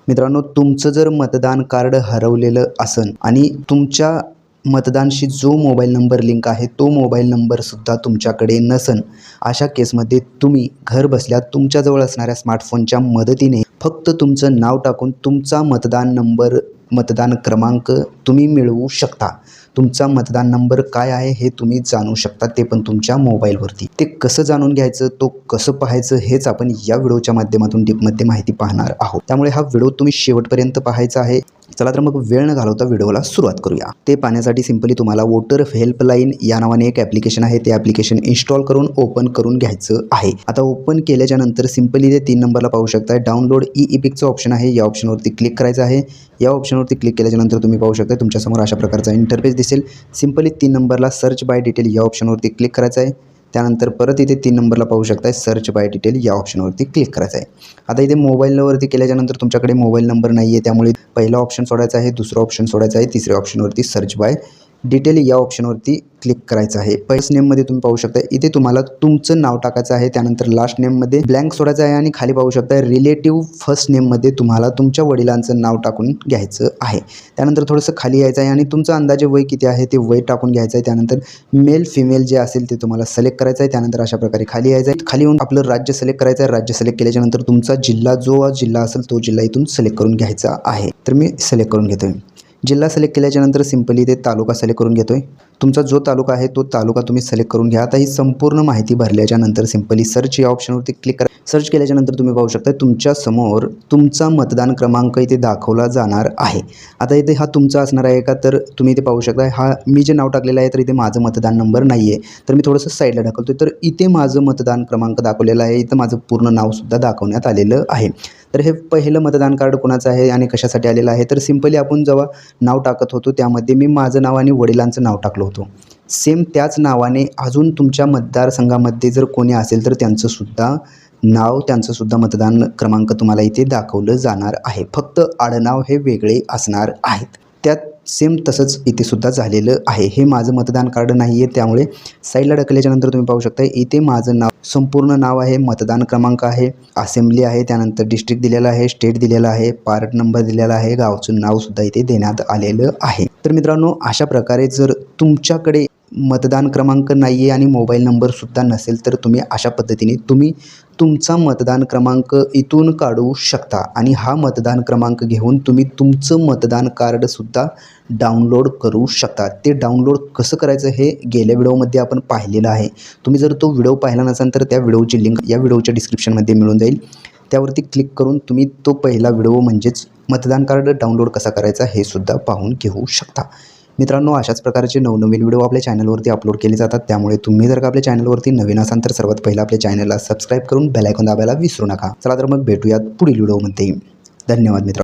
मित्रांनो, तुमचं जर मतदान कार्ड हरवलेलं असन आणि तुमच्या मतदानशी जो मोबाईल नंबर लिंक आहे तो मोबाईल नंबरसुद्धा तुमच्याकडे नसन, अशा केसमध्ये तुम्ही घर बसल्या तुमच्याजवळ असणाऱ्या स्मार्टफोनच्या मदतीने फक्त तुमचं नाव टाकून तुमचा मतदान नंबर, मतदान क्रमांक तुम्ही मिळवू शकता। तुमचा मतदान नंबर काय आहे हे तुम्ही जाणू शकता, ते पण तुमच्या मोबाईलवरती। ते कसं जाणून घ्यायचं, तो कसं पाहायचं हेच आपण या व्हिडिओच्या माध्यमातून डीपमध्ये माहिती पाहणार आहोत। त्यामुळे हा व्हिडिओ तुम्ही शेवटपर्यंत पाहायचा आहे। चला तर मग वेळ न घालवता व्हिडिओला सुरुवात करूया। ते पाहण्यासाठी सिंपली तुम्हाला वोटर हेल्पलाईन या नावाने एक ॲप्लिकेशन आहे, ते ॲप्लिकेशन इन्स्टॉल करून ओपन करून घ्यायचं आहे। आता ओपन केल्याच्या नंतर सिंपली ते 3 नंबरला पाहू शकता डाउनलोड ई-इपिकचं ऑप्शन आहे, या ऑप्शनवरती क्लिक करायचं आहे। या ऑप्शनवरती क्लिक केल्याच्या नंतर तुम्ही पाहू शकता तुमच्यासमोर अशा प्रकारचा इंटरफेस दिसेल। सिंपली 3 नंबरला सर्च बाय डिटेल या ऑप्शनवरती क्लिक करायचं आहे। त्यानंतर परत इथे 3 नंबरला पाहू शकता सर्च बाय डिटेल या ऑप्शनवरती क्लिक करायचं आहे। आता इथे मोबाईलवरती केल्याच्यानंतर तुमच्याकडे मोबाईल नंबर नाही आहे, त्यामुळे पहिला ऑप्शन सोडायचा आहे, दुसरा ऑप्शन सोडायचा आहे, तिसऱ्या ऑप्शनवरती सर्च बाय डिटेल या ऑप्शनवरती क्लिक करायचं आहे। फर्स्ट नेममध्ये तुम्ही पाहू शकता इथे तुम्हाला तुमचं नाव टाकायचं आहे, त्यानंतर लास्ट नेममध्ये ब्लँक सोडायचं आहे आणि खाली पाहू शकता रिलेटिव्ह फर्स्ट नेममध्ये तुम्हाला तुमच्या वडिलांचं नाव टाकून घ्यायचं आहे। त्यानंतर थोडंसं खाली यायचं आहे आणि तुमचं अंदाजे वय किती आहे ते वय टाकून घ्यायचं आहे। त्यानंतर मेल फिमेल जे असेल ते तुम्हाला सिलेक्ट करायचं आहे। त्यानंतर अशा प्रकारे खाली यायचं आहे, खाली येऊन आपलं राज्य सिलेक्ट करायचं आहे। राज्य सिलेक्ट केल्याच्यानंतर तुमचा जिल्हा जो जिल्हा असेल तो जिल्हा इथून सिलेक्ट करून घ्यायचा आहे। तर मी सिलेक्ट करून घेतोय। जिल्हा सिलेक्ट केल्याच्यानंतर सिंपली ते तालुका सिलेक्ट करून घेतोय। तुमचा जो तालुका आहे तो तालुका तुम्ही सिलेक्ट करून घ्या। आता ही संपूर्ण माहिती भरल्याच्या नंतर सिंपली सर्च या ऑप्शनवरती क्लिक करा। सर्च केल्याच्या नंतर तुम्ही पाहू शकता तुमच्या समोर तुमचा मतदान क्रमांक इथे दाखवला जाणार आहे। आता इथे हा तुमचा असणार आहे का, तर तुम्ही इथे पाहू शकता हा मी जे नाव टाकलेलं आहे तर इथे माझं मतदान नंबर नाही आहे, तर मी थोडंसं साईडला ढकलतोय। तर इथे माझं मतदान क्रमांक दाखवलेला आहे, इथं माझं पूर्ण नावसुद्धा दाखवण्यात आलेलं आहे। तर हे पहिलं मतदान कार्ड कोणाचं आहे आणि कशासाठी आलेलं आहे, तर सिंपली आपण जेव्हा नाव टाकत होतो त्यामध्ये मी माझं नाव आणि वडिलांचं नाव टाकलं होतं। सेम त्याच नावाने अजून तुमच्या मतदारसंघामध्ये जर कोणी असेल तर त्यांचंसुद्धा नाव, त्यांचंसुद्धा मतदान क्रमांक तुम्हाला इथे दाखवलं जाणार आहे, फक्त आडनाव हे वेगळे असणार आहेत। त्यात सेम तसंच इथे सुद्धा झालेलं आहे। हे माझं मतदान कार्ड नाही आहे, त्यामुळे साईडला ढकलल्याच्यानंतर तुम्ही पाहू शकता इथे माझं नाव, संपूर्ण नाव आहे, मतदान क्रमांक आहे, असेंब्ली आहे, त्यानंतर डिस्ट्रिक्ट दिलेलं आहे, स्टेट दिलेलं आहे, पार्ट नंबर दिलेला आहे, गावचं नावसुद्धा इथे देण्यात आलेलं आहे। तर मित्रांनो, अशा प्रकारे जर तुमच्याकडे मतदान क्रमांक नाही आहे आणि मोबाईल नंबरसुद्धा नसेल तर तुम्ही अशा पद्धतीने तुमचा मतदान क्रमांक इथून काढू शकता आणि हा मतदान क्रमांक घेऊन तुम्ही तुमचं मतदान कार्डसुद्धा डाउनलोड करू शकता। ते डाउनलोड कसं करायचं हे गेल्या व्हिडिओमध्ये आपण पाहिलेलं आहे। तुम्ही जर तो व्हिडिओ पाहिला नसेल तर त्या व्हिडिओची लिंक या व्हिडिओच्या डिस्क्रिप्शनमध्ये मिळून जाईल, त्यावरती क्लिक करून तुम्ही तो पहिला व्हिडिओ म्हणजेच मतदान कार्ड डाउनलोड कसा करायचा हे सुद्धा पाहून घेऊ शकता। मित्रांनो, अशाच प्रकारचे नवनवीन व्हिडिओ आपल्या चॅनलवरती अपलोड केले जातात, त्यामुळे तुम्ही जर का आपल्या चॅनलवरती नवीन असाल तर सर्वात पहिला आपल्या चॅनलला सबस्क्राईब करून बेल आयकॉन दाबायला विसरू नका। चला तर मग भेटूयात पुढील व्हिडिओमध्ये। धन्यवाद मित्रांनो।